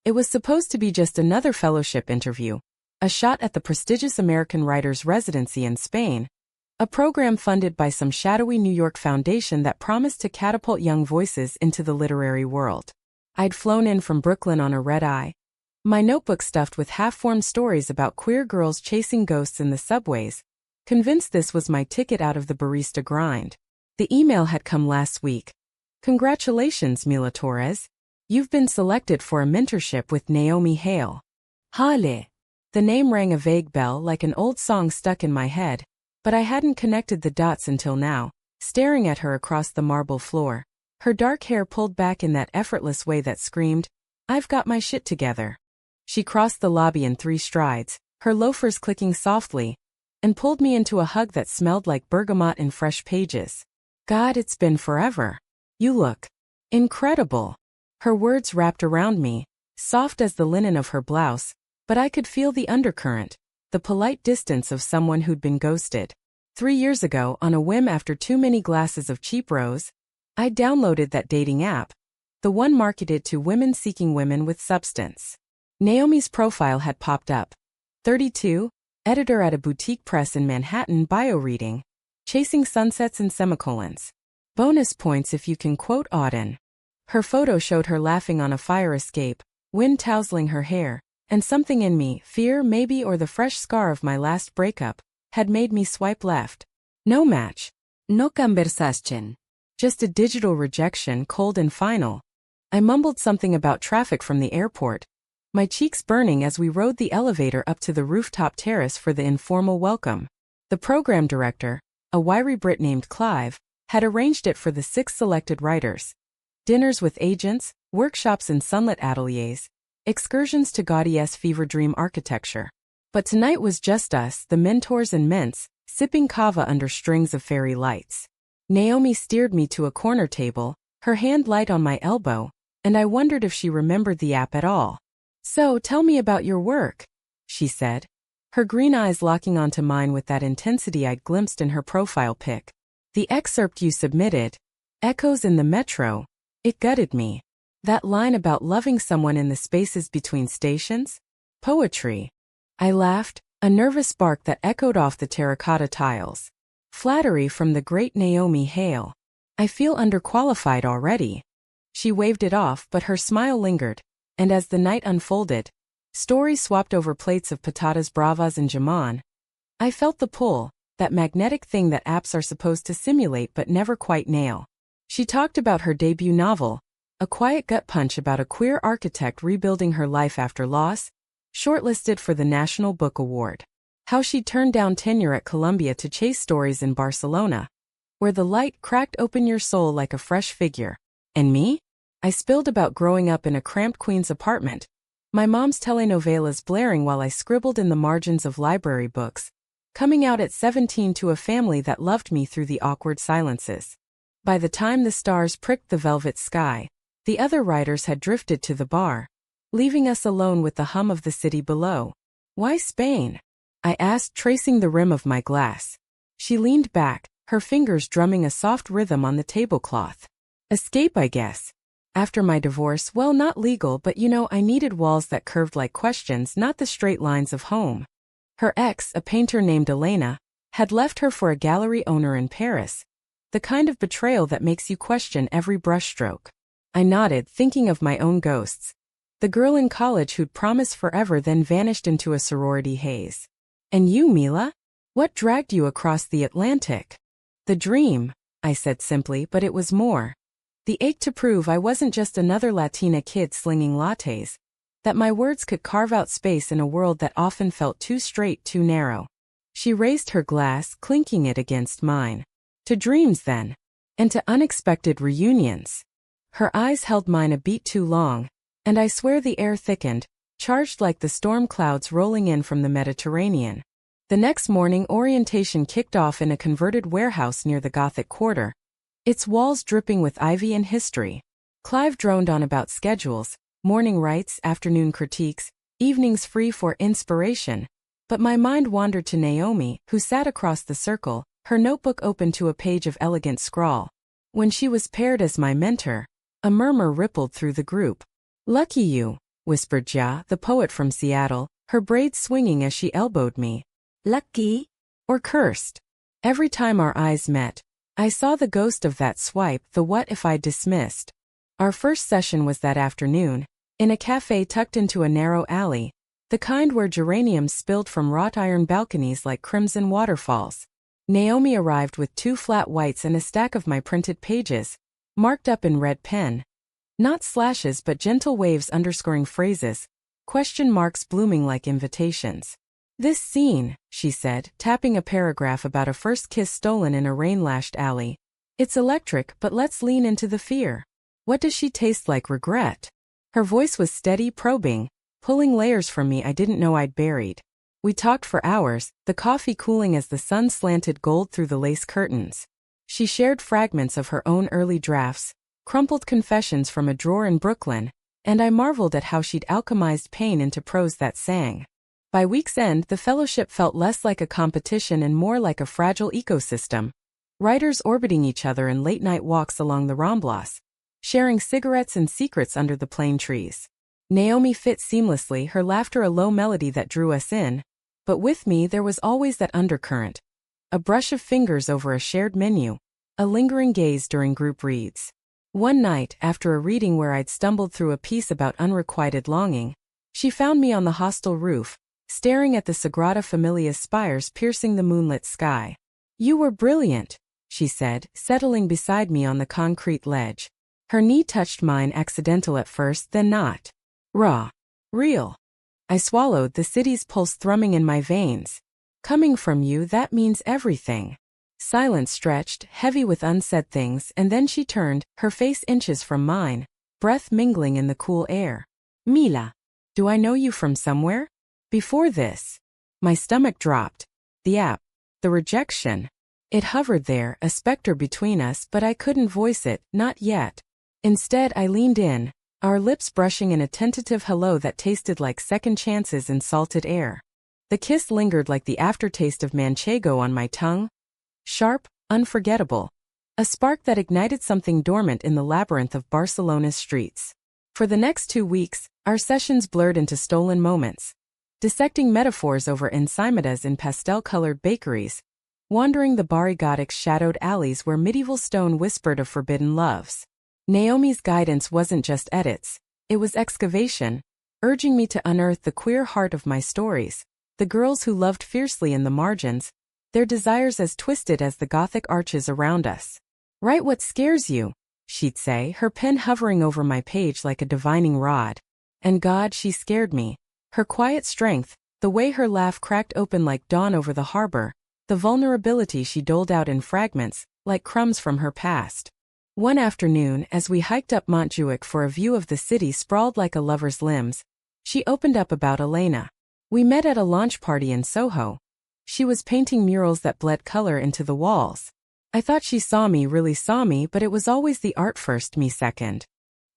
It was supposed to be just another fellowship interview, a shot at the prestigious American Writers' Residency in Spain, a program funded by some shadowy New York foundation that promised to catapult young voices into the literary world. I'd flown in from Brooklyn on a red-eye, my notebook stuffed with half-formed stories about queer girls chasing ghosts in the subways, convinced this was my ticket out of the barista grind. The email had come last week. "Congratulations, Mila Torres. You've been selected for a mentorship with Naomi Hale." Hale. The name rang a vague bell like an old song stuck in my head, but I hadn't connected the dots until now, staring at her across the marble floor, her dark hair pulled back in that effortless way that screamed, "I've got my shit together." She crossed the lobby in 3 strides, her loafers clicking softly, and pulled me into a hug that smelled like bergamot and fresh pages. "God, it's been forever. You look incredible." Her words wrapped around me, soft as the linen of her blouse, but I could feel the undercurrent, the polite distance of someone who'd been ghosted. 3 years ago, on a whim after too many glasses of cheap rose, I downloaded that dating app, the one marketed to women seeking women with substance. Naomi's profile had popped up. 32, editor at a boutique press in Manhattan, bio reading, "Chasing sunsets and semicolons. Bonus points if you can quote Auden." Her photo showed her laughing on a fire escape, wind tousling her hair, and something in me, fear maybe or the fresh scar of my last breakup, had made me swipe left. No match. No conversación. Just a digital rejection, cold and final. I mumbled something about traffic from the airport, my cheeks burning as we rode the elevator up to the rooftop terrace for the informal welcome. The program director, a wiry Brit named Clive, had arranged it for the 6 selected writers. Dinners with agents, workshops in sunlit ateliers, excursions to Gaudí's fever dream architecture. But tonight was just us, the mentors and mints, sipping cava under strings of fairy lights. Naomi steered me to a corner table, her hand light on my elbow, and I wondered if she remembered the app at all. "So, tell me about your work," she said, her green eyes locking onto mine with that intensity I'd glimpsed in her profile pic. "The excerpt you submitted, Echoes in the Metro," it gutted me. That line about loving someone in the spaces between stations? Poetry. I laughed, a nervous bark that echoed off the terracotta tiles. Flattery from the great Naomi Hale. I feel underqualified already. She waved it off, but her smile lingered, and as the night unfolded, stories swapped over plates of patatas bravas and jamon. I felt the pull, that magnetic thing that apps are supposed to simulate but never quite nail. She talked about her debut novel, a quiet gut punch about a queer architect rebuilding her life after loss, shortlisted for the National Book Award. How she turned down tenure at Columbia to chase stories in Barcelona, where the light cracked open your soul like a fresh figure. And me? I spilled about growing up in a cramped Queens apartment, my mom's telenovelas blaring while I scribbled in the margins of library books, coming out at 17 to a family that loved me through the awkward silences. By the time the stars pricked the velvet sky, the other writers had drifted to the bar, leaving us alone with the hum of the city below. "Why Spain?" I asked, tracing the rim of my glass. She leaned back, her fingers drumming a soft rhythm on the tablecloth. "Escape, I guess. After my divorce, well, not legal, but I needed walls that curved like questions, not the straight lines of home." Her ex, a painter named Elena, had left her for a gallery owner in Paris, the kind of betrayal that makes you question every brushstroke. I nodded, thinking of my own ghosts. The girl in college who'd promised forever then vanished into a sorority haze. "And you, Mila? What dragged you across the Atlantic?" "The dream," I said simply, but it was more. The ache to prove I wasn't just another Latina kid slinging lattes, that my words could carve out space in a world that often felt too straight, too narrow. She raised her glass, clinking it against mine. "To dreams, then. And to unexpected reunions." Her eyes held mine a beat too long, and I swear the air thickened, charged like the storm clouds rolling in from the Mediterranean. The next morning, orientation kicked off in a converted warehouse near the Gothic Quarter, its walls dripping with ivy and history. Clive droned on about schedules, morning rites, afternoon critiques, evenings free for inspiration, but my mind wandered to Naomi, who sat across the circle, her notebook open to a page of elegant scrawl. When she was paired as my mentor, a murmur rippled through the group. "Lucky you," whispered Jia, the poet from Seattle, her braids swinging as she elbowed me. Lucky? Or cursed? Every time our eyes met, I saw the ghost of that swipe, the what if I dismissed. Our first session was that afternoon, in a cafe tucked into a narrow alley, the kind where geraniums spilled from wrought iron balconies like crimson waterfalls. Naomi arrived with 2 flat whites and a stack of my printed pages, marked up in red pen. Not slashes but gentle waves underscoring phrases, question marks blooming like invitations. This scene, she said, tapping a paragraph about a first kiss stolen in a rain-lashed alley. It's electric, but let's lean into the fear. What does she taste like? Regret? Her voice was steady, probing, pulling layers from me I didn't know I'd buried. We talked for hours, the coffee cooling as the sun slanted gold through the lace curtains. She shared fragments of her own early drafts, crumpled confessions from a drawer in Brooklyn, and I marveled at how she'd alchemized pain into prose that sang. By week's end, the fellowship felt less like a competition and more like a fragile ecosystem. Writers orbiting each other in late-night walks along the Ramblas, sharing cigarettes and secrets under the plane trees. Naomi fit seamlessly, her laughter a low melody that drew us in, but with me there was always that undercurrent. A brush of fingers over a shared menu, a lingering gaze during group reads. One night, after a reading where I'd stumbled through a piece about unrequited longing, she found me on the hostel roof, staring at the Sagrada Familia's spires piercing the moonlit sky. You were brilliant, she said, settling beside me on the concrete ledge. Her knee touched mine, accidental at first, then not. Raw. Real. I swallowed, the city's pulse thrumming in my veins. Coming from you, that means everything. Silence stretched, heavy with unsaid things, and then she turned, her face inches from mine, breath mingling in the cool air. Mila. Do I know you from somewhere? Before this. My stomach dropped. The rejection. It hovered there, a specter between us, but I couldn't voice it, not yet. Instead, I leaned in, our lips brushing in a tentative hello that tasted like second chances in salted air. The kiss lingered like the aftertaste of manchego on my tongue. Sharp, unforgettable. A spark that ignited something dormant in the labyrinth of Barcelona's streets. For the next 2 weeks, our sessions blurred into stolen moments. Dissecting metaphors over encymadas in pastel-colored bakeries, wandering the Barrigotic's shadowed alleys where medieval stone whispered of forbidden loves. Naomi's guidance wasn't just edits, it was excavation, urging me to unearth the queer heart of my stories, the girls who loved fiercely in the margins, their desires as twisted as the Gothic arches around us. Write what scares you, she'd say, her pen hovering over my page like a divining rod. And God, she scared me. Her quiet strength, the way her laugh cracked open like dawn over the harbor, the vulnerability she doled out in fragments, like crumbs from her past. One afternoon, as we hiked up Montjuic for a view of the city sprawled like a lover's limbs, she opened up about Elena. We met at a launch party in Soho. She was painting murals that bled color into the walls. I thought she saw me, really saw me, but it was always the art first, me second.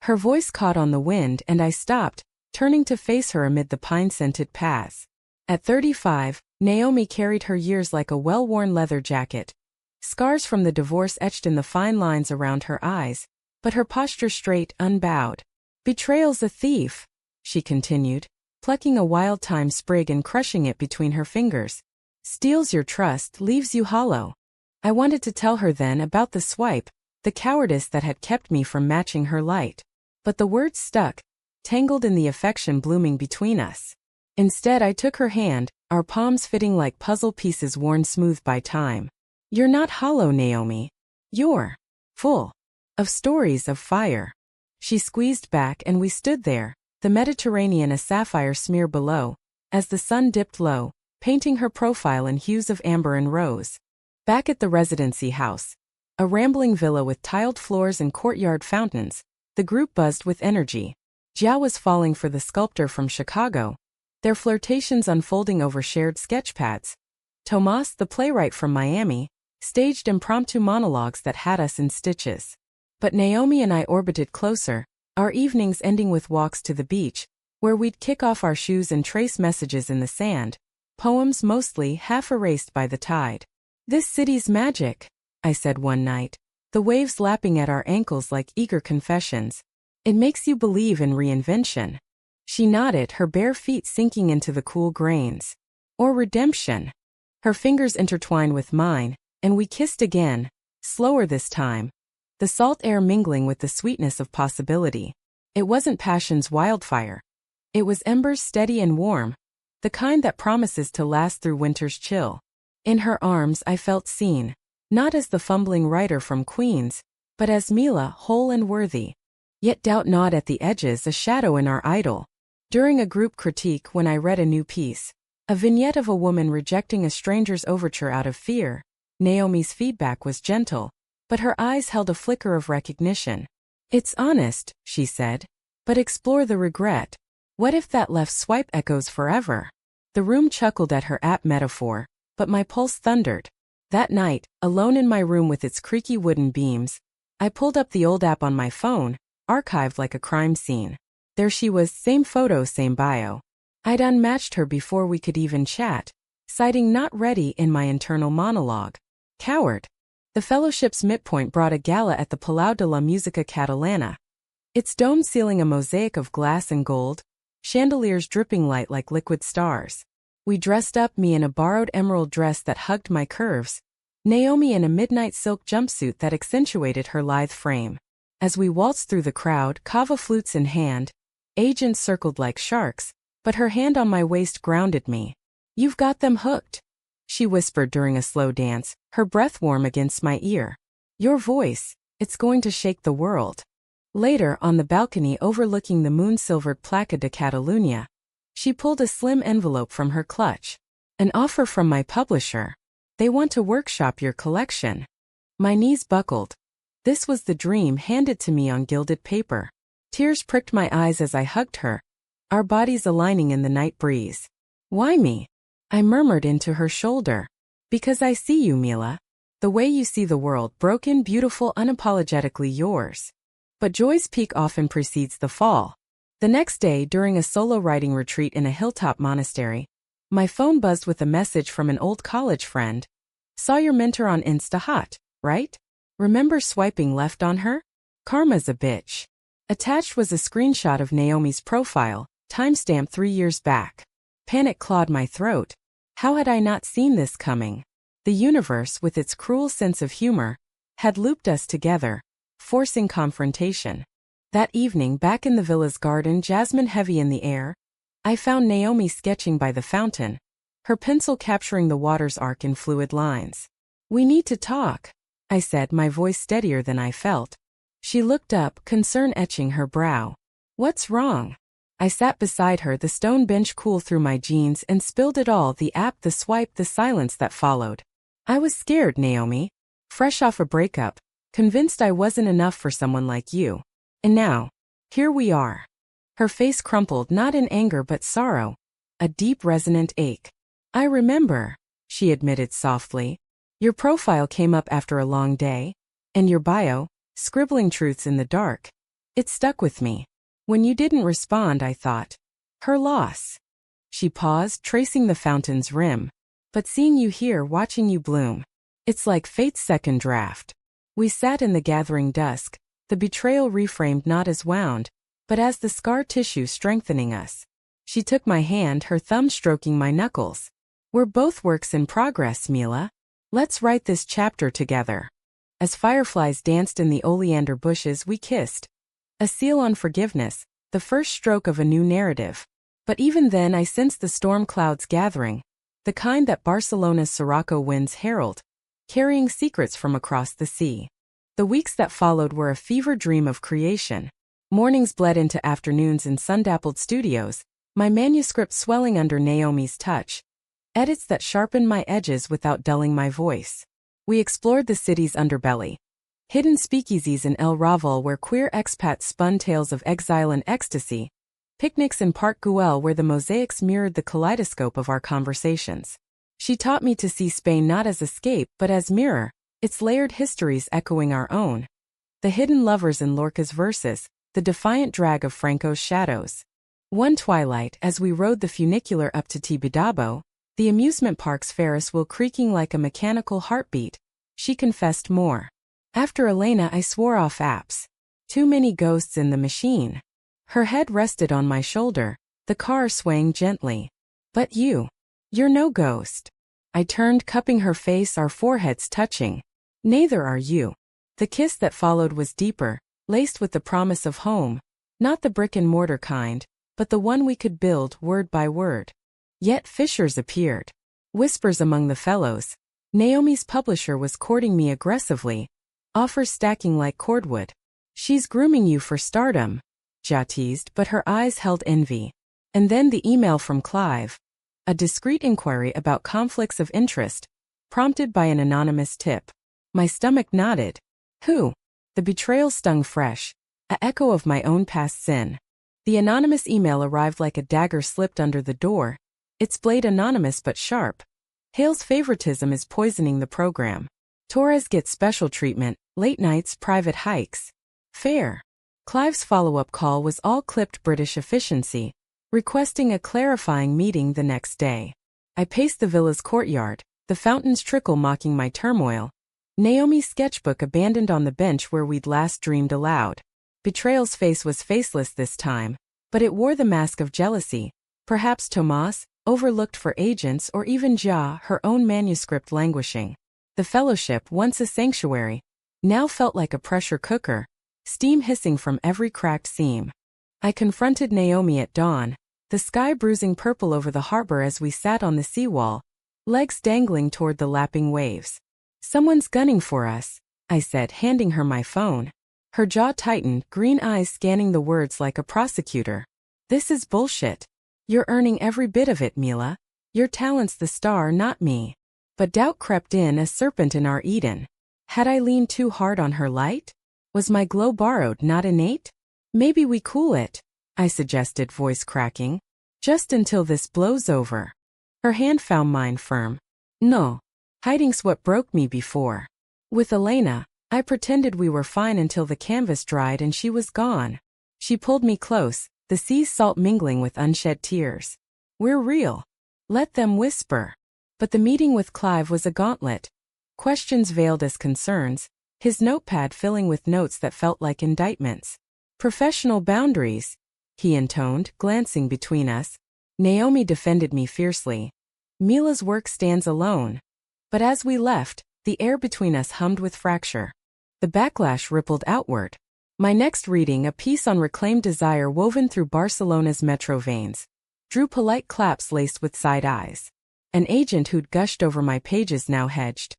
Her voice caught on the wind and I stopped, turning to face her amid the pine-scented paths. At 35, Naomi carried her years like a well-worn leather jacket. Scars from the divorce etched in the fine lines around her eyes, but her posture straight, unbowed. Betrayal's a thief, she continued, plucking a wild thyme sprig and crushing it between her fingers. Steals your trust, leaves you hollow. I wanted to tell her then about the swipe, the cowardice that had kept me from matching her light. But the words stuck, tangled in the affection blooming between us. Instead, I took her hand, our palms fitting like puzzle pieces worn smooth by time. You're not hollow, Naomi. You're full of stories of fire. She squeezed back and we stood there, the Mediterranean a sapphire smear below, as the sun dipped low, painting her profile in hues of amber and rose. Back at the residency house, a rambling villa with tiled floors and courtyard fountains, the group buzzed with energy. Jia was falling for the sculptor from Chicago, their flirtations unfolding over shared sketchpads. Tomas, the playwright from Miami, staged impromptu monologues that had us in stitches. But Naomi and I orbited closer, our evenings ending with walks to the beach, where we'd kick off our shoes and trace messages in the sand, poems mostly half erased by the tide. This city's magic, I said one night, the waves lapping at our ankles like eager confessions. It makes you believe in reinvention. She nodded, her bare feet sinking into the cool grains. Or redemption. Her fingers intertwined with mine, and we kissed again, slower this time. The salt air mingling with the sweetness of possibility. It wasn't passion's wildfire. It was embers steady and warm, the kind that promises to last through winter's chill. In her arms I felt seen, not as the fumbling writer from Queens, but as Mila, whole and worthy. Yet doubt gnawed at the edges, a shadow in our idyll. During a group critique when I read a new piece, a vignette of a woman rejecting a stranger's overture out of fear, Naomi's feedback was gentle, but her eyes held a flicker of recognition. It's honest, she said, but explore the regret. What if that left swipe echoes forever? The room chuckled at her apt metaphor, but my pulse thundered. That night, alone in my room with its creaky wooden beams, I pulled up the old app on my phone, archived like a crime scene. There she was, same photo, same bio. I'd unmatched her before we could even chat, citing not ready in my internal monologue. Coward. The fellowship's midpoint brought a gala at the Palau de la Música Catalana. Its domed ceiling a mosaic of glass and gold, chandeliers dripping light like liquid stars. We dressed up, me in a borrowed emerald dress that hugged my curves, Naomi in a midnight silk jumpsuit that accentuated her lithe frame. As we waltzed through the crowd, kava flutes in hand, agents circled like sharks, but her hand on my waist grounded me. You've got them hooked, she whispered during a slow dance, her breath warm against my ear. Your voice, it's going to shake the world. Later, on the balcony overlooking the moon-silvered Placa de Catalunya, she pulled a slim envelope from her clutch. An offer from my publisher. They want to workshop your collection. My knees buckled. This was the dream handed to me on gilded paper. Tears pricked my eyes as I hugged her, our bodies aligning in the night breeze. Why me? I murmured into her shoulder. Because I see you, Mila. The way you see the world, broken, beautiful, unapologetically yours. But joy's peak often precedes the fall. The next day, during a solo writing retreat in a hilltop monastery, my phone buzzed with a message from an old college friend. Saw your mentor on Insta hot, right? Remember swiping left on her? Karma's a bitch. Attached was a screenshot of Naomi's profile, timestamped 3 years back. Panic clawed my throat. How had I not seen this coming? The universe, with its cruel sense of humor, had looped us together, forcing confrontation. That evening, back in the villa's garden, jasmine heavy in the air, I found Naomi sketching by the fountain, her pencil capturing the water's arc in fluid lines. We need to talk, I said, my voice steadier than I felt. She looked up, concern etching her brow. What's wrong? I sat beside her, the stone bench cool through my jeans, and spilled it all, the app, the swipe, the silence that followed. I was scared, Naomi. Fresh off a breakup, convinced I wasn't enough for someone like you. And now, here we are. Her face crumpled, not in anger but sorrow, a deep resonant ache. I remember, she admitted softly. Your profile came up after a long day, and your bio, scribbling truths in the dark. It stuck with me. When you didn't respond, I thought, her loss. She paused, tracing the fountain's rim. But seeing you here, watching you bloom, it's like fate's second draft. We sat in the gathering dusk, the betrayal reframed not as wound, but as the scar tissue strengthening us. She took my hand, her thumb stroking my knuckles. We're both works in progress, Mila. Let's write this chapter together. As fireflies danced in the oleander bushes, we kissed. A seal on forgiveness, the first stroke of a new narrative. But even then I sensed the storm clouds gathering, the kind that Barcelona's Sirocco winds herald, carrying secrets from across the sea. The weeks that followed were a fever dream of creation. Mornings bled into afternoons in sun-dappled studios, my manuscript swelling under Naomi's touch. Edits that sharpened my edges without dulling my voice. We explored the city's underbelly. Hidden speakeasies in El Raval where queer expats spun tales of exile and ecstasy. Picnics in Park Güell where the mosaics mirrored the kaleidoscope of our conversations. She taught me to see Spain not as escape but as mirror, its layered histories echoing our own. The hidden lovers in Lorca's verses, the defiant drag of Franco's shadows. One twilight, as we rode the funicular up to Tibidabo, the amusement park's Ferris wheel creaking like a mechanical heartbeat, she confessed more. After Elena, I swore off apps. Too many ghosts in the machine. Her head rested on my shoulder, the car swaying gently. But you're no ghost. I turned, cupping her face, our foreheads touching. Neither are you. The kiss that followed was deeper, laced with the promise of home, not the brick-and-mortar kind, but the one we could build word by word. Yet fissures appeared. Whispers among the fellows. Naomi's publisher was courting me aggressively, offers stacking like cordwood. She's grooming you for stardom, Ja teased, but her eyes held envy. And then the email from Clive. A discreet inquiry about conflicts of interest, prompted by an anonymous tip. My stomach knotted. Who? The betrayal stung fresh, a echo of my own past sin. The anonymous email arrived like a dagger slipped under the door, its blade anonymous but sharp. Hale's favoritism is poisoning the program. Torres gets special treatment, late nights, private hikes. Fair. Clive's follow-up call was all clipped British efficiency, requesting a clarifying meeting the next day. I paced the villa's courtyard, the fountain's trickle mocking my turmoil. Naomi's sketchbook abandoned on the bench where we'd last dreamed aloud. Betrayal's face was faceless this time, but it wore the mask of jealousy. Perhaps Tomas, overlooked for agents, or even Ja, her own manuscript languishing. The fellowship, once a sanctuary, now felt like a pressure cooker, steam hissing from every cracked seam. I confronted Naomi at dawn, the sky bruising purple over the harbor as we sat on the seawall, legs dangling toward the lapping waves. Someone's gunning for us, I said, handing her my phone. Her jaw tightened, green eyes scanning the words like a prosecutor. This is bullshit. You're earning every bit of it, Mila. Your talent's the star, not me. But doubt crept in, a serpent in our Eden. Had I leaned too hard on her light? Was my glow borrowed, not innate? Maybe we cool it, I suggested, voice cracking. Just until this blows over. Her hand found mine firm. No. Hiding's what broke me before. With Elena, I pretended we were fine until the canvas dried and she was gone. She pulled me close, the sea's salt mingling with unshed tears. We're real. Let them whisper. But the meeting with Clive was a gauntlet. Questions veiled as concerns, his notepad filling with notes that felt like indictments. Professional boundaries, he intoned, glancing between us. Naomi defended me fiercely. Mila's work stands alone. But as we left, the air between us hummed with fracture. The backlash rippled outward. My next reading, a piece on reclaimed desire woven through Barcelona's metro veins, drew polite claps laced with side eyes. An agent who'd gushed over my pages now hedged.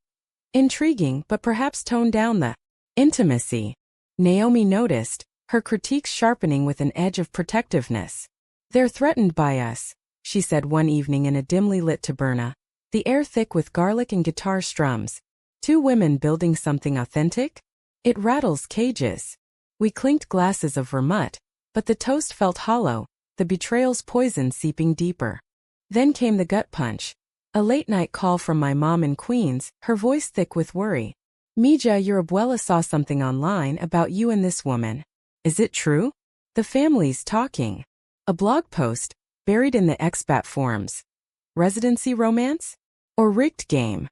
Intriguing, but perhaps toned down the intimacy. Naomi noticed, her critiques sharpening with an edge of protectiveness. They're threatened by us, she said one evening in a dimly lit taberna, the air thick with garlic and guitar strums. Two women building something authentic? It rattles cages. We clinked glasses of vermouth, but the toast felt hollow, the betrayal's poison seeping deeper. Then came the gut punch. A late-night call from my mom in Queens, her voice thick with worry. Mija, your abuela saw something online about you and this woman. Is it true? The family's talking. A blog post, buried in the expat forums. Residency romance? Or rigged game?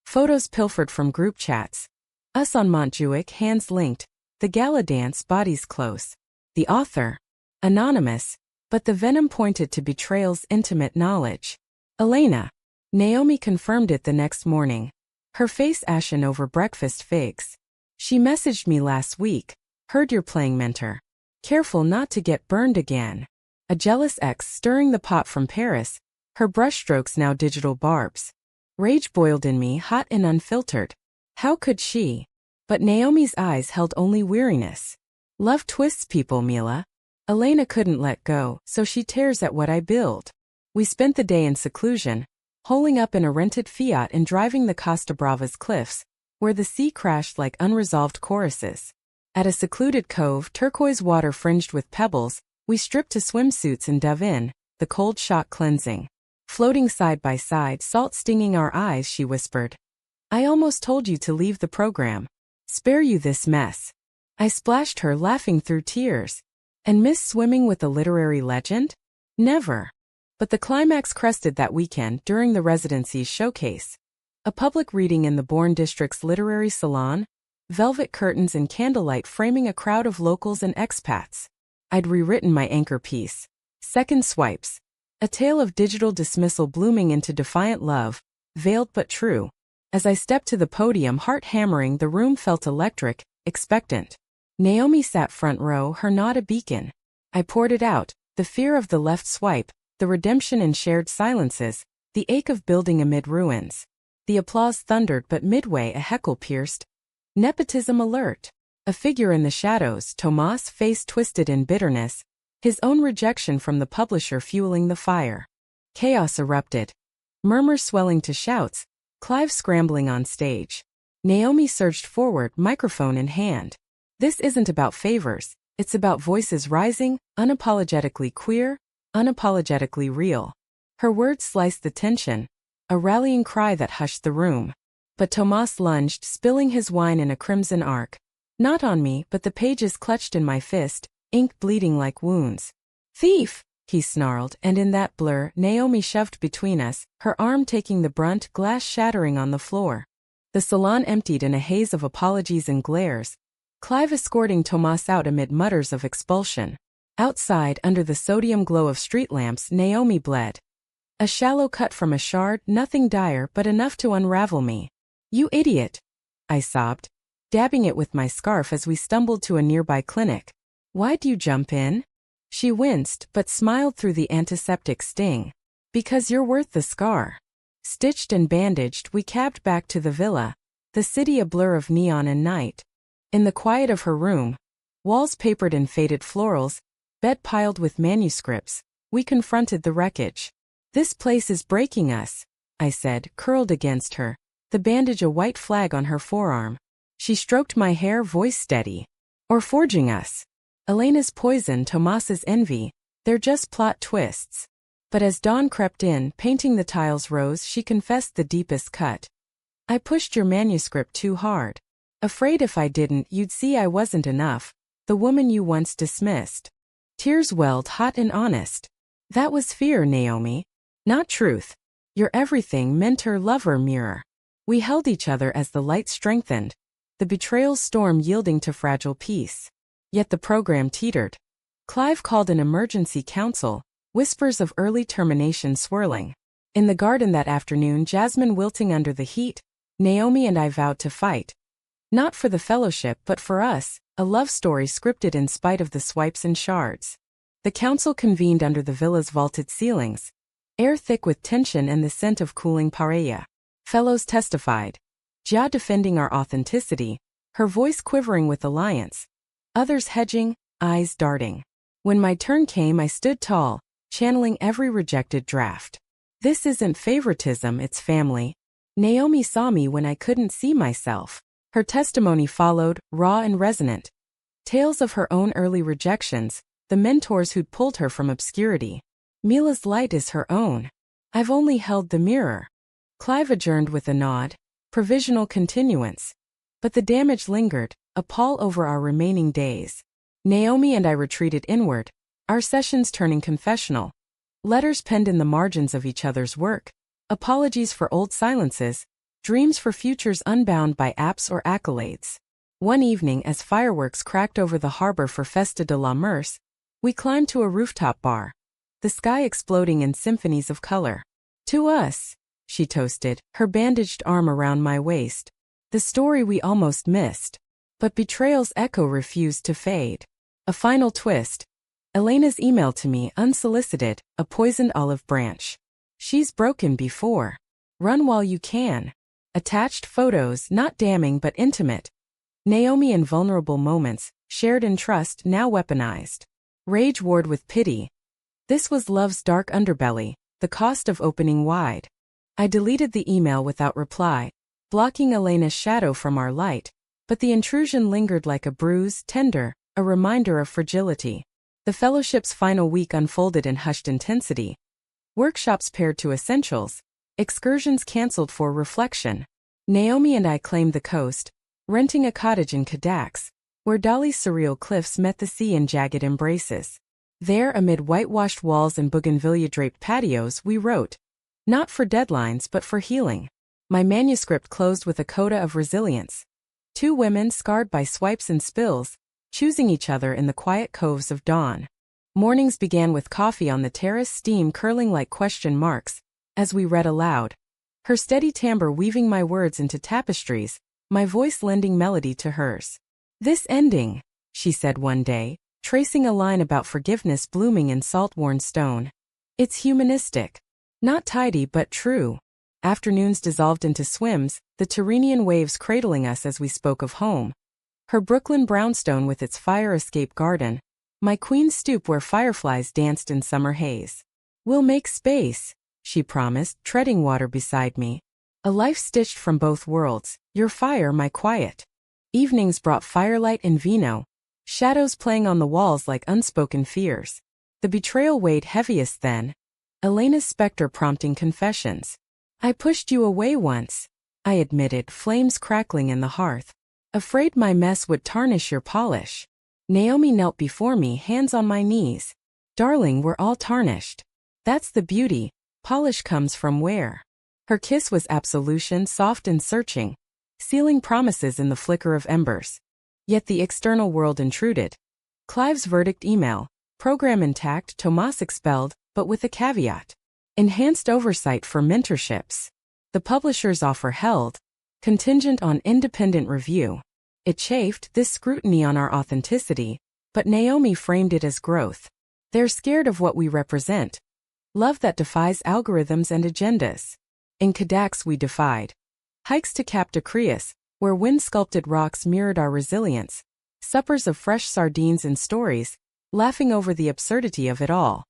Photos pilfered from group chats. Us on Montjuic, hands linked. The gala dance, bodies close. The author? Anonymous, but the venom pointed to betrayal's intimate knowledge. Elena. Naomi confirmed it the next morning. Her face ashen over breakfast figs. She messaged me last week. Heard you're playing mentor. Careful not to get burned again. A jealous ex stirring the pot from Paris, her brushstrokes now digital barbs. Rage boiled in me, hot and unfiltered. How could she? But Naomi's eyes held only weariness. Love twists people, Mila. Elena couldn't let go, so she tears at what I build. We spent the day in seclusion, holing up in a rented Fiat and driving the Costa Brava's cliffs, where the sea crashed like unresolved choruses. At a secluded cove, turquoise water fringed with pebbles, we stripped to swimsuits and dove in, the cold shock cleansing. Floating side by side, salt stinging our eyes, she whispered. I almost told you to leave the program. Spare you this mess. I splashed her, laughing through tears. And miss swimming with a literary legend? Never. But the climax crested that weekend during the residency's showcase. A public reading in the Bourne District's literary salon, velvet curtains and candlelight framing a crowd of locals and expats. I'd rewritten my anchor piece. Second swipes. A tale of digital dismissal blooming into defiant love, veiled but true. As I stepped to the podium, heart hammering, the room felt electric, expectant. Naomi sat front row, her nod a beacon. I poured it out, the fear of the left swipe, the redemption in shared silences, the ache of building amid ruins. The applause thundered, but midway a heckle pierced. Nepotism alert. A figure in the shadows, Tomas, face twisted in bitterness, his own rejection from the publisher fueling the fire. Chaos erupted. Murmurs swelling to shouts, Clive scrambling on stage. Naomi surged forward, microphone in hand. This isn't about favors, it's about voices rising, unapologetically queer, unapologetically real. Her words sliced the tension, a rallying cry that hushed the room. But Tomas lunged, spilling his wine in a crimson arc. Not on me, but the pages clutched in my fist, ink bleeding like wounds. Thief! He snarled, and in that blur, Naomi shoved between us, her arm taking the brunt, glass shattering on the floor. The salon emptied in a haze of apologies and glares, Clive escorting Tomas out amid mutters of expulsion. Outside, under the sodium glow of street lamps, Naomi bled. A shallow cut from a shard, nothing dire but enough to unravel me. You idiot! I sobbed, dabbing it with my scarf as we stumbled to a nearby clinic. Why'd you jump in? She winced, but smiled through the antiseptic sting. Because you're worth the scar. Stitched and bandaged, we cabbed back to the villa, the city a blur of neon and night. In the quiet of her room, walls papered in faded florals, bed piled with manuscripts, we confronted the wreckage. This place is breaking us, I said, curled against her, the bandage a white flag on her forearm. She stroked my hair, voice steady. Or forging us. Elena's poison, Tomas's envy, they're just plot twists. But as dawn crept in, painting the tiles rose, she confessed the deepest cut. I pushed your manuscript too hard. Afraid if I didn't, you'd see I wasn't enough, the woman you once dismissed. Tears welled, hot and honest. That was fear, Naomi. Not truth. You're everything, mentor, lover, mirror. We held each other as the light strengthened, the betrayal's storm yielding to fragile peace. Yet the program teetered. Clive called an emergency council, whispers of early termination swirling. In the garden that afternoon, Jasmine wilting under the heat, Naomi and I vowed to fight. Not for the fellowship but for us, a love story scripted in spite of the swipes and shards. The council convened under the villa's vaulted ceilings, air thick with tension and the scent of cooling paella. Fellows testified, Jia defending our authenticity, her voice quivering with alliance. Others hedging, eyes darting. When my turn came, I stood tall, channeling every rejected draft. This isn't favoritism, it's family. Naomi saw me when I couldn't see myself. Her testimony followed, raw and resonant. Tales of her own early rejections, the mentors who'd pulled her from obscurity. Mila's light is her own. I've only held the mirror. Clive adjourned with a nod, provisional continuance. But the damage lingered, a pall over our remaining days. Naomi and I retreated inward, our sessions turning confessional. Letters penned in the margins of each other's work, apologies for old silences, dreams for futures unbound by apps or accolades. One evening, as fireworks cracked over the harbor for Festa de la Merce, we climbed to a rooftop bar, the sky exploding in symphonies of color. To us, she toasted, her bandaged arm around my waist. The story we almost missed. But betrayal's echo refused to fade. A final twist. Elena's email to me, unsolicited, a poisoned olive branch. She's broken before. Run while you can. Attached photos, not damning but intimate. Naomi in vulnerable moments, shared in trust, now weaponized. Rage warred with pity. This was love's dark underbelly, the cost of opening wide. I deleted the email without reply, blocking Elena's shadow from our light. But the intrusion lingered like a bruise, tender, a reminder of fragility. The fellowship's final week unfolded in hushed intensity. Workshops paired to essentials, excursions canceled for reflection. Naomi and I claimed the coast, renting a cottage in Kadax, where Dali's surreal cliffs met the sea in jagged embraces. There, amid whitewashed walls and bougainvillea-draped patios, we wrote. Not for deadlines but for healing. My manuscript closed with a coda of resilience. Two women scarred by swipes and spills, choosing each other in the quiet coves of dawn. Mornings began with coffee on the terrace, steam curling like question marks, as we read aloud. Her steady timbre weaving my words into tapestries, my voice lending melody to hers. "This ending," she said one day, tracing a line about forgiveness blooming in salt-worn stone. "It's humanistic. Not tidy but true." Afternoons dissolved into swims, the Tyrrhenian waves cradling us as we spoke of home. Her Brooklyn brownstone with its fire escape garden, my queen's stoop where fireflies danced in summer haze. "We'll make space," she promised, treading water beside me. "A life stitched from both worlds, your fire, my quiet." Evenings brought firelight and vino, shadows playing on the walls like unspoken fears. The betrayal weighed heaviest then, Elena's specter prompting confessions. "I pushed you away once," I admitted, flames crackling in the hearth. "Afraid my mess would tarnish your polish." Naomi knelt before me, hands on my knees. "Darling, we're all tarnished. That's the beauty. Polish comes from where?" Her kiss was absolution, soft and searching, sealing promises in the flicker of embers. Yet the external world intruded. Clive's verdict email, program intact, Tomas expelled, but with a caveat. Enhanced oversight for mentorships. The publisher's offer held, contingent on independent review. It chafed, this scrutiny on our authenticity, but Naomi framed it as growth. "They're scared of what we represent. Love that defies algorithms and agendas." In Kadax we defied. Hikes to Cap de Creus, where wind-sculpted rocks mirrored our resilience. Suppers of fresh sardines and stories, laughing over the absurdity of it all.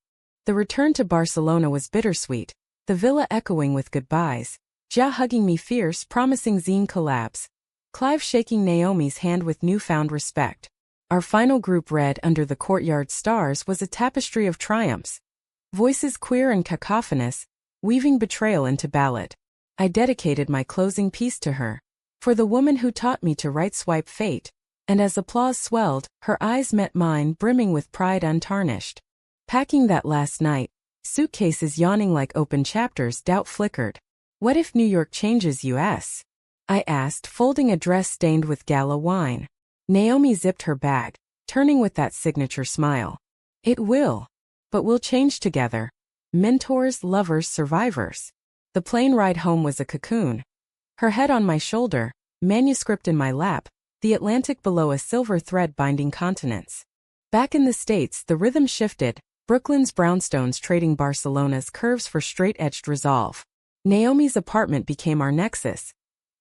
The return to Barcelona was bittersweet, the villa echoing with goodbyes, Ja hugging me fierce, promising zine collabs, Clive shaking Naomi's hand with newfound respect. Our final group read Under the Courtyard Stars was a tapestry of triumphs. Voices queer and cacophonous, weaving betrayal into ballad. I dedicated my closing piece to her. For the woman who taught me to right swipe fate, and as applause swelled, her eyes met mine, brimming with pride untarnished. Packing that last night, suitcases yawning like open chapters, doubt flickered. "What if New York changes us?" I asked, folding a dress stained with gala wine. Naomi zipped her bag, turning with that signature smile. "It will. But we'll change together. Mentors, lovers, survivors." The plane ride home was a cocoon. Her head on my shoulder, manuscript in my lap, the Atlantic below, a silver thread binding continents. Back in the States, the rhythm shifted, Brooklyn's brownstones trading Barcelona's curves for straight-edged resolve. Naomi's apartment became our nexus.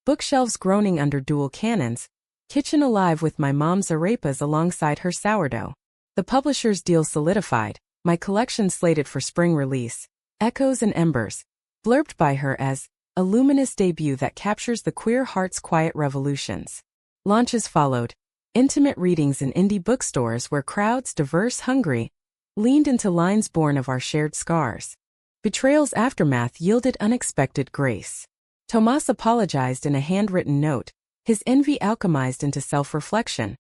Bookshelves groaning under dual cannons, kitchen alive with my mom's arepas alongside her sourdough. The publisher's deal solidified, my collection slated for spring release. Echoes and Embers, blurbed by her as a luminous debut that captures the queer heart's quiet revolutions. Launches followed, intimate readings in indie bookstores where crowds, diverse, hungry, leaned into lines born of our shared scars. Betrayal's aftermath yielded unexpected grace. Tomas apologized in a handwritten note, his envy alchemized into self-reflection.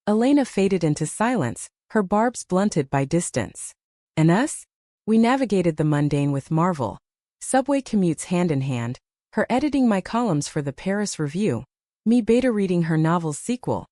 Elena faded into silence, her barbs blunted by distance. And us? We navigated the mundane with marvel. Subway commutes hand in hand, her editing my columns for the Paris Review, me beta reading her novel's sequel.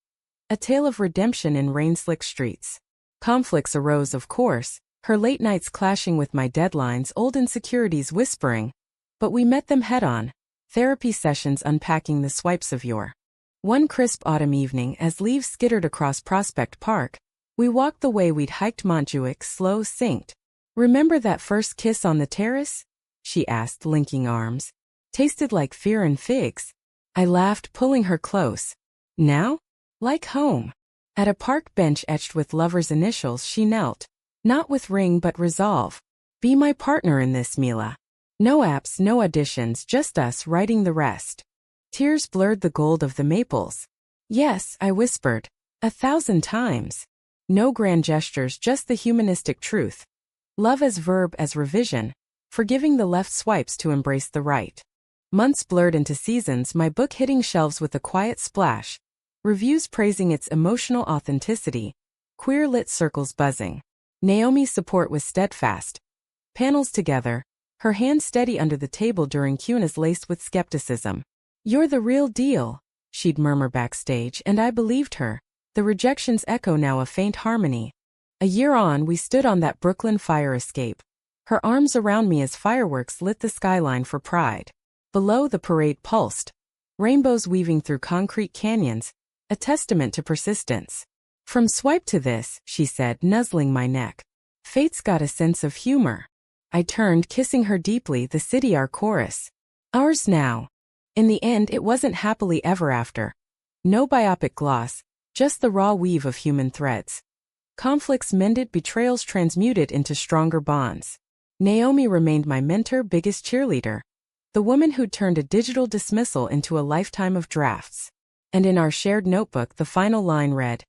A tale of redemption in rain-slick streets. Conflicts arose, of course, her late nights clashing with my deadlines, old insecurities whispering. But we met them head-on, therapy sessions unpacking the swipes of yore. One crisp autumn evening, as leaves skittered across Prospect Park, we walked the way we'd hiked Montjuic, slow synced. "Remember that first kiss on the terrace?" she asked, linking arms. "Tasted like fear and figs." I laughed, pulling her close. "Now? Like home." At a park bench etched with lovers' initials she knelt. Not with ring but resolve. "Be my partner in this, Mila. No apps, no auditions, just us writing the rest." Tears blurred the gold of the maples. "Yes," I whispered. 1,000 times. No grand gestures, just the humanistic truth. Love as verb, as revision, forgiving the left swipes to embrace the right. Months blurred into seasons, my book hitting shelves with a quiet splash. Reviews praising its emotional authenticity. Queer lit circles buzzing. Naomi's support was steadfast. Panels together, her hand steady under the table during Q&As laced with skepticism. "You're the real deal," she'd murmur backstage, and I believed her. The rejections echo now a faint harmony. A year on, we stood on that Brooklyn fire escape. Her arms around me as fireworks lit the skyline for Pride. Below, the parade pulsed, rainbows weaving through concrete canyons, a testament to persistence. From swipe to this, she said, nuzzling my neck. Fate's got a sense of humor. I turned, kissing her deeply, the city our chorus. Ours now. In the end, it wasn't happily ever after. No biopic gloss, just the raw weave of human threads. Conflicts mended, betrayals transmuted into stronger bonds. Naomi remained my mentor, biggest cheerleader. The woman who'd turned a digital dismissal into a lifetime of drafts. And in our shared notebook, the final line read,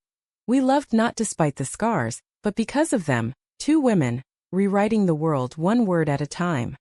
"We loved not despite the scars, but because of them, two women, rewriting the world one word at a time."